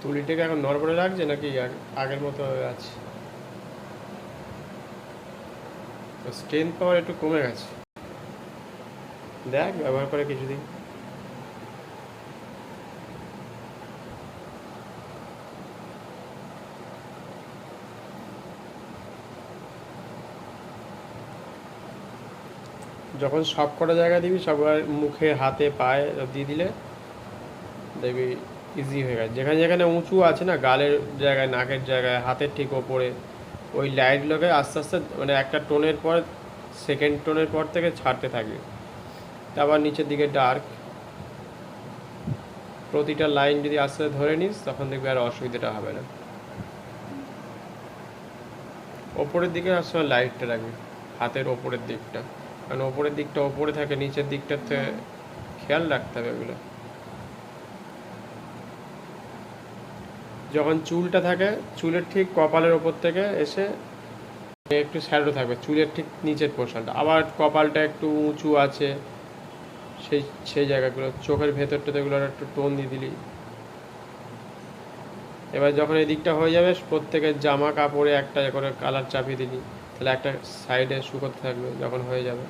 তুলিটাকে এখন নড়বড়ে লাগছে নাকি আগের মতো আছে? স্ট্রেংথ পাওয়ার একটু কমে গেছে। দেখ ব্যবহার করে কিছুদিন। যখন সব কটা জায়গা দিবি সবার মুখে হাতে পায়ে দিয়ে দিলে দেখবি ইজি হয়ে গেছে। যেখানে যেখানে উঁচু আছে না, গালের জায়গায়, নাকের জায়গায়, হাতের ঠিক ওপরে, ওই লাইটগুলোকে আস্তে আস্তে মানে একটা টোনের পর, সেকেন্ড টোনের পর থেকে ছাড়তে থাকবে। তারপর নিচের দিকে ডার্ক, প্রতিটা লাইন যদি আস্তে আস্তে ধরে নিস তখন দেখবি আর অসুবিধাটা হবে না। ওপরের দিকে সবসময় লাইটটা রাখবি, হাতের ওপরের দিকটা, কারণ ওপরের দিকটা ওপরে থাকে, নিচের দিকটাতে খেয়াল রাখতে হবে ওগুলো। যখন চুলটা থাকে, চুলের ঠিক কপালের ওপর থেকে এসে একটু শ্যাডো থাকবে চুলের ঠিক নিচের পোর্শনটা, আবার কপালটা একটু উঁচু আছে, সেই সেই জায়গাগুলো, চোখের ভেতরটাতে এগুলোর একটু টোন দিয়ে দিলি। এবার যখন এই দিকটা হয়ে যাবে, প্রত্যেকের জামা কাপড়ে একটা করে কালার চাপিয়ে দিলি, তাহলে একটা সাইডে শুকোতে থাকবে যখন হয়ে যাবে।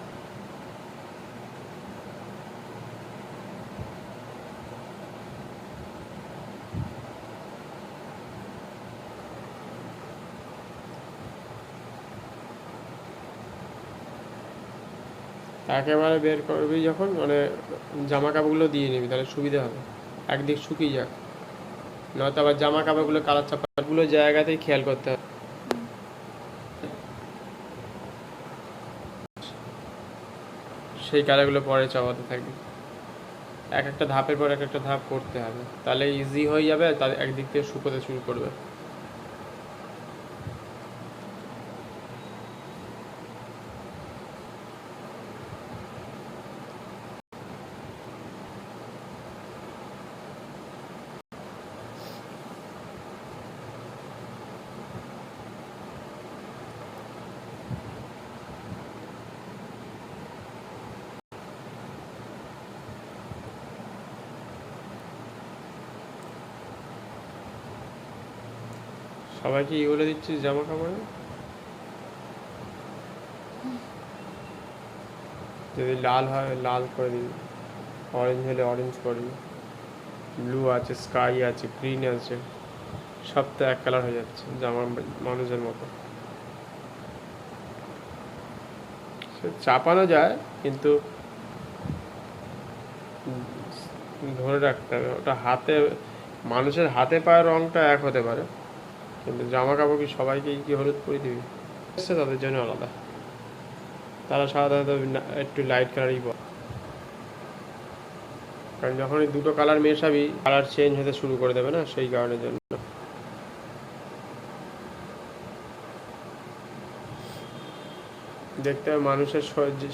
একেবারে বের করবি যখন, মানে জামা কাপড়গুলো দিয়ে নিবি, তাহলে সুবিধা হবে, একদিক শুকিয়ে যাক। নয়তো আবার জামা কাপড়গুলো কালার চাপাগুলো জায়গাতেই খেয়াল করতে হবে, সেই কালারগুলো পরে চাপাতে থাকবি। এক একটা ধাপের পর এক একটা ধাপ করতে হবে, তাহলে ইজি হয়ে যাবে, তাহলে একদিক থেকে শুকোতে শুরু করবে। সবাইকে বলে দিচ্ছিস জামা কাপড়ে, যদি লাল হয় লাল করে দিবি, অরেঞ্জ হলে অরেঞ্জ করবি, ব্লু আছে, স্কাই আছে, গ্রিন আছে, সব তো এক কালার হয়ে যাচ্ছে জামা মানুষের মতো। সে চাপানো যায়, কিন্তু ধরে রাখতে হবে ওটা হাতে, মানুষের হাতে পায়ের রঙটা এক হতে পারে, কিন্তু জামা কাপড় কি সবাইকে কি হলুদ পরিয়ে দিবি? সে তাদের জন্য আলাদা, তারা সাধারণত একটু লাইট কালারই পরে, কারণ যখন এই দুটো কালার মেশাবি কালার চেঞ্জ হতে শুরু করে দেবে না, সেই কারণের জন্য। দেখতে হবে মানুষের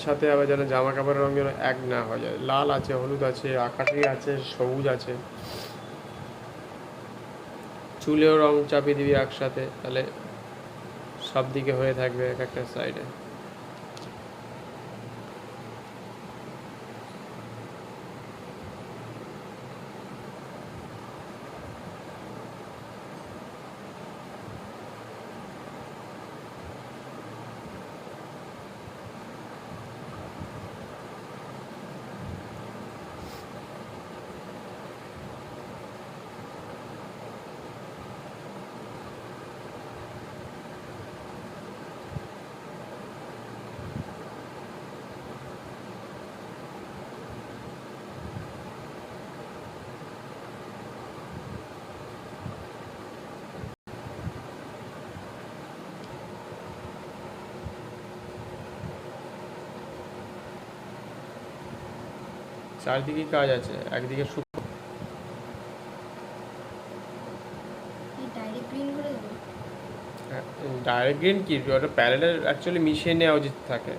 সাথে আবার যেন জামা কাপড়ের রঙ যেন এক না হয়ে যায়, লাল আছে, হলুদ আছে, আকাশি আছে, সবুজ আছে, চুলেও রং চাপিয়ে দিবি একসাথে, তাহলে সব দিকে হয়ে থাকবে এক একটা সাইডে। চারদিকে কাজ আছে, একদিকে ডাইরেক্ট গ্রিন কি, ওটা প্যারেলাল অ্যাকচুয়ালি মিশিয়ে নেওয়া উচিত থাকে,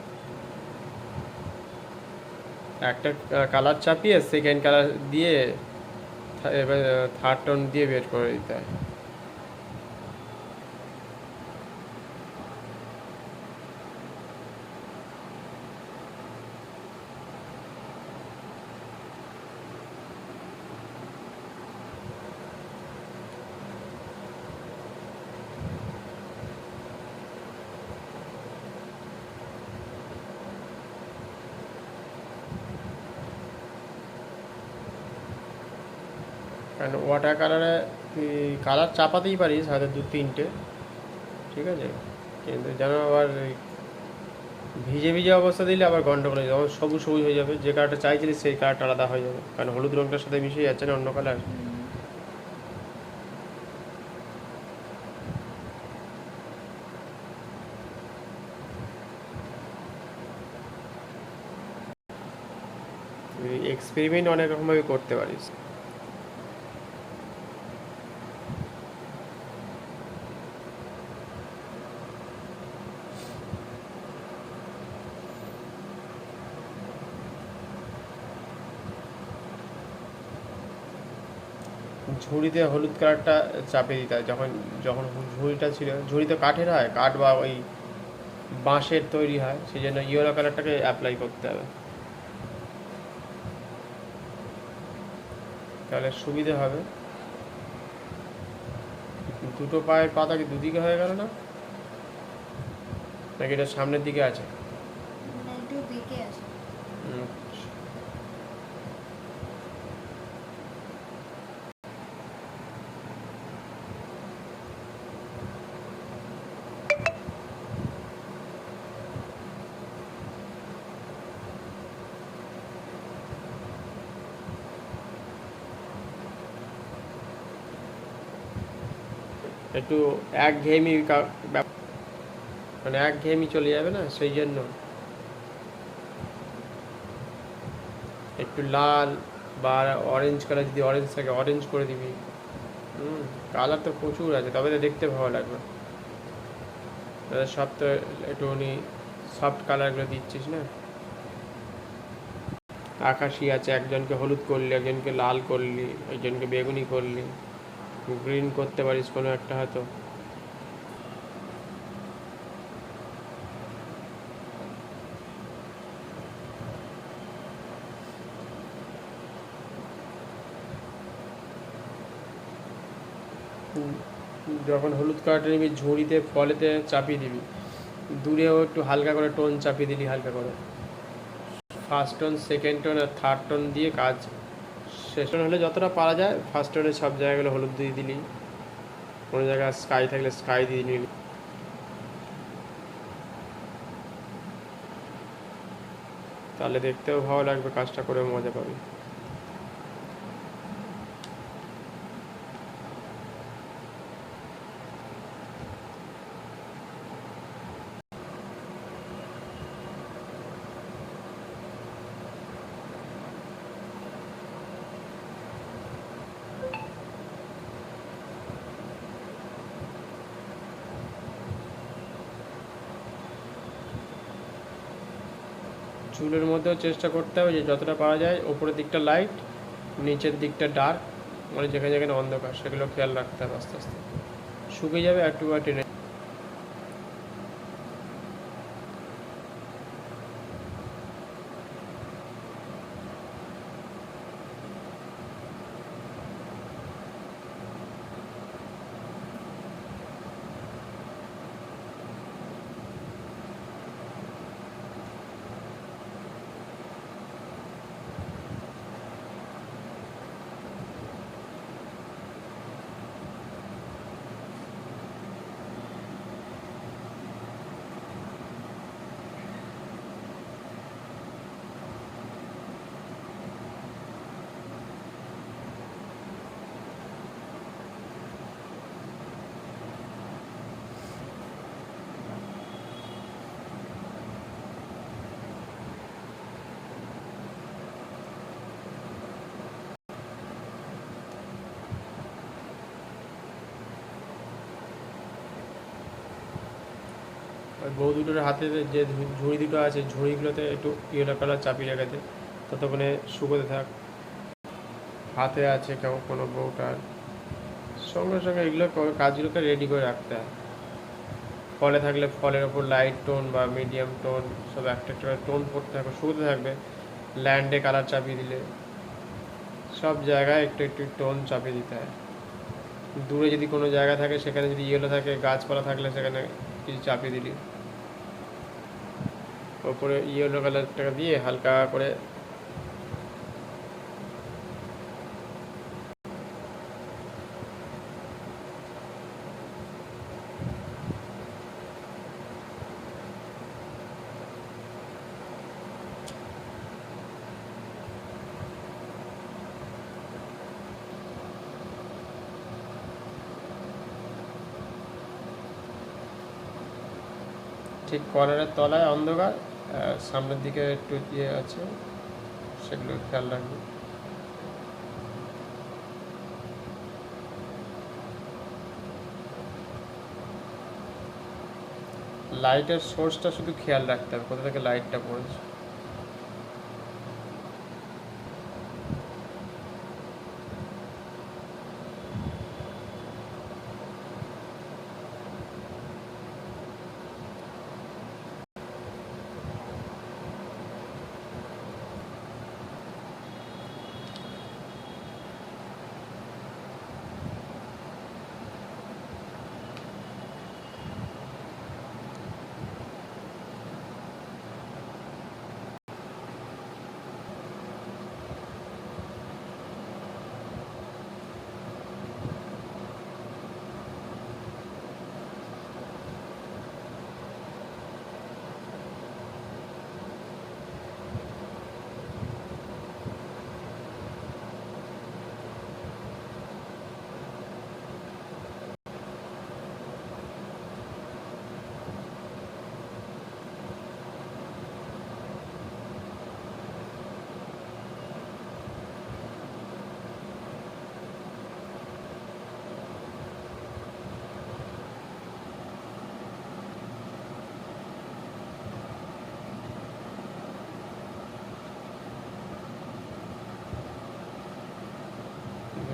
একটা কালার চাপিয়ে সেকেন্ড কালার দিয়ে এবার থার্ড টোন দিয়ে বের করে দিতে হয়। কারণ ওয়াটার কালারে তুই কালার চাপাতেই পারিস হয়তো 2-3টে, ঠিক আছে, কিন্তু যেন আবার ভিজে ভিজে অবস্থা দিলে আবার গন্ডগোল হয়ে যাবে, যখন সবুজ সবুজ হয়ে যাবে, যে কালারটা চাইছিলিস সেই কালারটা আলাদা হয়ে যাবে, কারণ হলুদ রঙটার সাথে মিশে যাচ্ছে না অন্য কালার। তুই এক্সপেরিমেন্ট অনেক রকমভাবে করতে পারিস। ঝুড়িতে হলুদ কালারটা চাপিয়ে দিতে হয়, যখন যখন ঝুড়িটা ছিল, ঝুড়ি তো কাঠের হয়, কাঠ বা ওই বাঁশের তৈরি হয়, সেই জন্য ইয়েলো কালারটাকে অ্যাপ্লাই করতে হবে, তাহলে সুবিধে হবে। দুটো পায়ের পাতা কি দুদিকে হয়ে গেল না, নাকি এটা সামনের দিকে আছে? হুম, একটু একঘেয়েমি মানে একঘেয়েমি চলে যাবে না, সেই জন্য একটু লাল বা অরেঞ্জ কালার, যদি অরেঞ্জ থাকে অরেঞ্জ করে দিবি। কালার তো প্রচুর আছে, তবে তো দেখতে ভালো লাগবে। সব তো একটুখানি সফট কালারগুলো দিচ্ছিস না। আকাশি আছে, একজনকে হলুদ করলি, একজনকে লাল করলি, একজনকে বেগুনি করলি, গ্রিন করতে পারিস কোনো একটা হয়তো। যখন হলুদ কালারটা নিবি ঝুড়িতে ফলেতে চাপিয়ে দিবি, দূরেও একটু হালকা করে টোন চাপিয়ে দিলি, হালকা করে ফার্স্ট টোন, সেকেন্ড টোন আর থার্ড টোন দিয়ে কাজ শেষ। টোন হলে যতটা পারা যায় ফার্স্ট টোনে সব জায়গাগুলো হলুদ দিয়ে দিলি, কোনো জায়গায় স্কাই থাকলে স্কাই দিয়ে নিলি, তাহলে দেখতেও ভালো লাগবে, কাজটা করে মজা পাবি। চুলের মধ্যেও চেষ্টা করতে হবে যে যতটা পারা যায় ওপরের দিকটা লাইট, নিচের দিকটা ডার্ক, মানে যেখানে যেখানে অন্ধকার সেগুলো খেয়াল রাখতে হবে। আস্তে আস্তে শুকিয়ে যাবে, একটু টেনে। আর বউ দুটোর হাতে যে ঝুড়ি দুটো আছে, ঝুড়িগুলোতে একটু ইয়েলো কালার চাপিয়ে রেখেছে, ততক্ষণে শুকোতে থাক। হাতে আছে কেমন কোনো বউটার, সঙ্গে সঙ্গে এগুলো কাজগুলোকে রেডি করে রাখতে হয়। ফলে থাকলে ফলের ওপর লাইট টোন বা মিডিয়াম টোন সব একটা একটা টোন পড়তে থাকবে, শুকোতে থাকবে। ল্যান্ডে কালার চাপিয়ে দিলে, সব জায়গায় একটু একটু টোন চাপিয়ে দিতে হয়। দূরে যদি কোনো জায়গা থাকে সেখানে যদি ইয়েলো থাকে, গাছপালা থাকলে সেখানে কিছু চাপিয়ে দিলি, ওপরে ইয়েলো কালারটা দিয়ে হালকা করে ঠিক কর্নারের তলায় অন্ধকার, সামনের দিকে একটু ইয়ে আছে, সেগুলো খেয়াল রাখবি। লাইটের সোর্সটা শুধু খেয়াল রাখতে হবে, কোথা থেকে লাইটটা পড়েছে।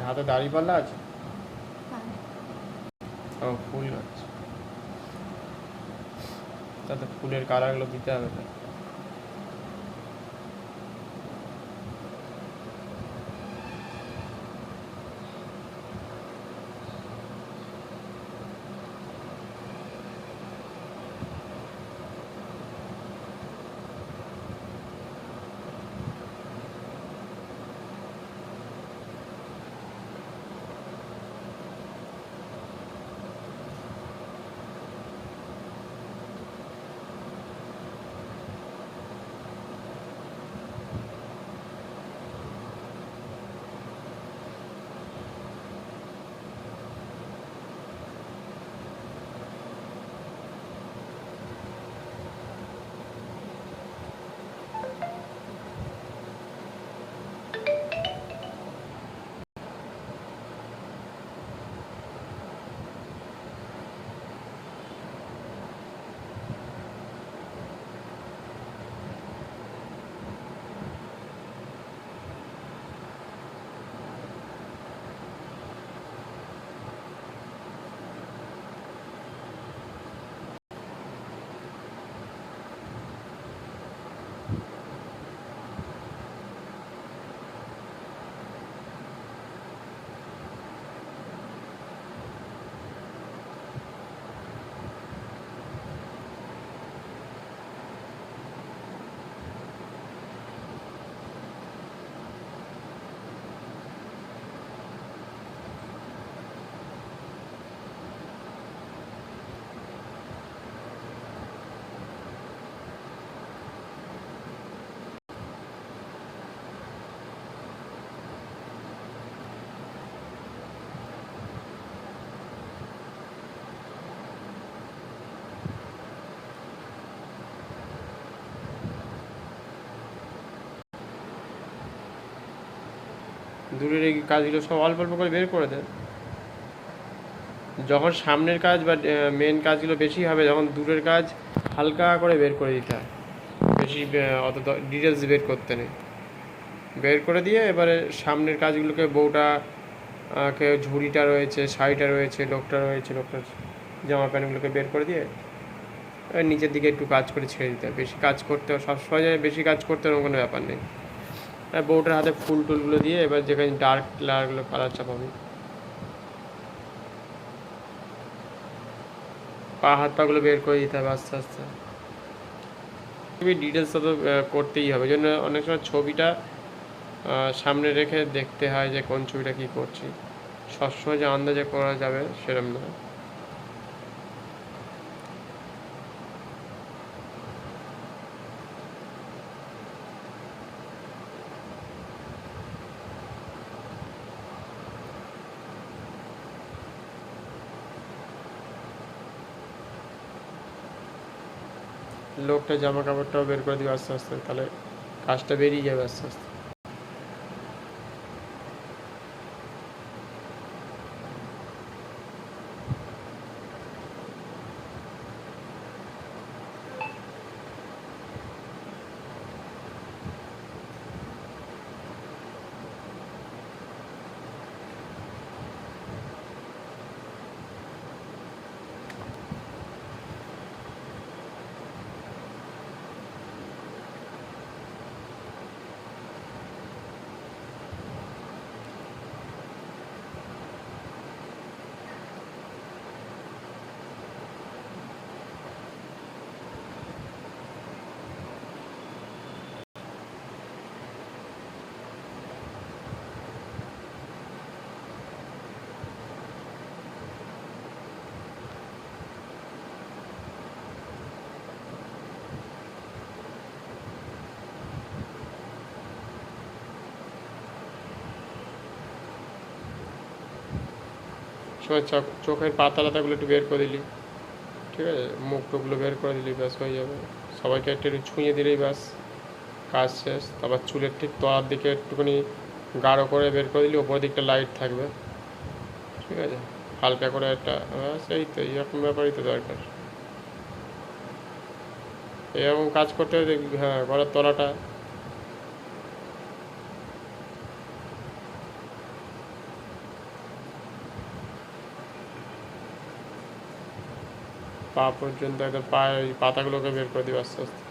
হাতে দাড়িপাল্লা আছে? ও ফুল আছে, তাতে ফুলের কালারগুলো দিতে হবে তো। দূরের এই কাজগুলো সব অল্প অল্প করে বের করে দেন। যখন সামনের কাজ বা মেন কাজগুলো বেশি হবে, যখন দূরের কাজ হালকা করে বের করে দিতে হয়, বেশি অত ডিটেলস বের করতে নেই। বের করে দিয়ে এবারে সামনের কাজগুলোকে, বউটা কে ঝুড়িটা রয়েছে, শাড়িটা রয়েছে, লোকটার জামা প্যান্টগুলোকে বের করে দিয়ে নিচের দিকে একটু কাজ করে ছেড়ে দিতে হয়। বেশি কাজ করতে সবসময় বেশি কাজ করতে হবে কোনো ব্যাপার নেই। বউটার হাতে ফুল টুলগুলো দিয়ে এবার যেখানে ডার্ক কালারগুলো কালার চাপাবি, হাত পাগুলো বের করে দিতে হবে আস্তে আস্তে। ডিটেলসটা তো করতেই হবে, ওই জন্য অনেক সময় ছবিটা সামনে রেখে দেখতে হয় যে কোন ছবিটা কী করছি। সবসময় যে আন্দাজে করা যাবে সেরকম না। লোকটা জামা কাপড়টাও বের করে দিবে আস্তে আস্তে, তাহলে কাজটা বেরিয়ে যাবে আস্তে আস্তে। সময় চোখের পাতা লাতাগুলো একটু বের করে দিলি, ঠিক আছে, মুখ টুকগুলো বের করে দিলি, ব্যাস হয়ে যাবে। সবাইকে একটু একটু ছুঁয়ে দিলেই ব্যাস কাজ শেষ। তারপর চুলের ঠিক তলার দিকে একটুখানি গাঢ় করে বের করে দিলি, ওপর দিকটা লাইট থাকবে, ঠিক আছে, হালকা করে একটা, ব্যাস এই তো, এইরকম ব্যাপারই তো দরকার। এরকম কাজ করতে দেখবি, হ্যাঁ, গলার তলাটা পা পর্যন্ত একদম পায়ে ওই পাতাগুলোকে বের করে দিবে আস্তে আস্তে।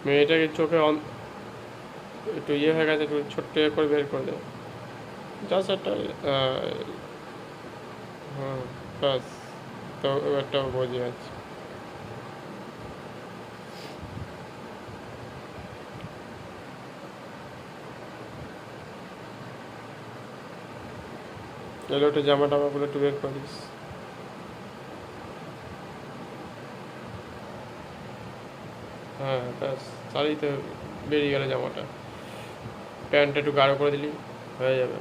মেয়েটাকে চোখে একটু ইয়ে হয়ে গেছে, একটু ছোট্ট ইয়ে করে বের করে দেবে, জাস্ট একটা, হ্যাঁ, ব্যাস, তো এবারটা বোঝে যাচ্ছে। এগুলো একটু জামা টামাগুলো একটু বের করে দিস। হ্যাঁ, ব্যাস, তাহলেই তো বেরিয়ে গেল জামাটা। প্যান্টটা একটু গাঢ় করে দিলি, হয়ে যাবে।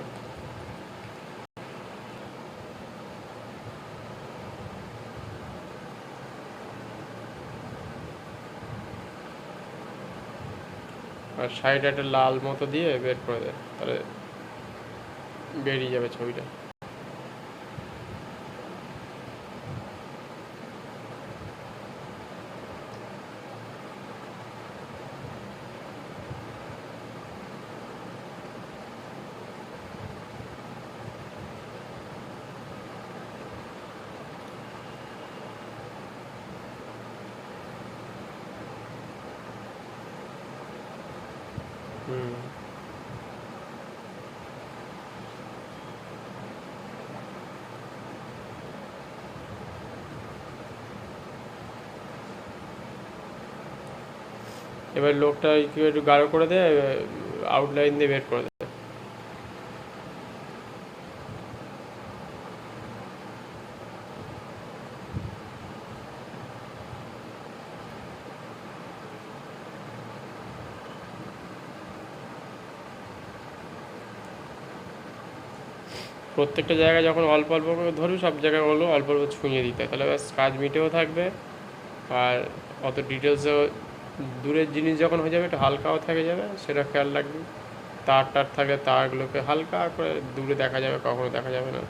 আর সাইডে একটা লাল মতো দিয়ে বের করে দে, তাহলে বেরিয়ে যাবে ছবিটা। হুম। এবার লোকটা একটু গাঢ় করে দে, আউটলাইন দিয়ে বের করে দে। প্রত্যেকটা জায়গায় যখন অল্প অল্প করে ধরবি, সব জায়গায় হলো অল্প অল্প ছুঁয়ে দিতে, তাহলে ব্যাস কাজ মিটেও থাকবে। আর অত ডিটেলসও, দূরের জিনিস যখন হয়ে যাবে একটু হালকাও থেকে যাবে, সেটা খেয়াল রাখবি। তার থাকলে তারগুলোকে হালকা করে দূরে দেখা যাবে, কখনো দেখা যাবে না।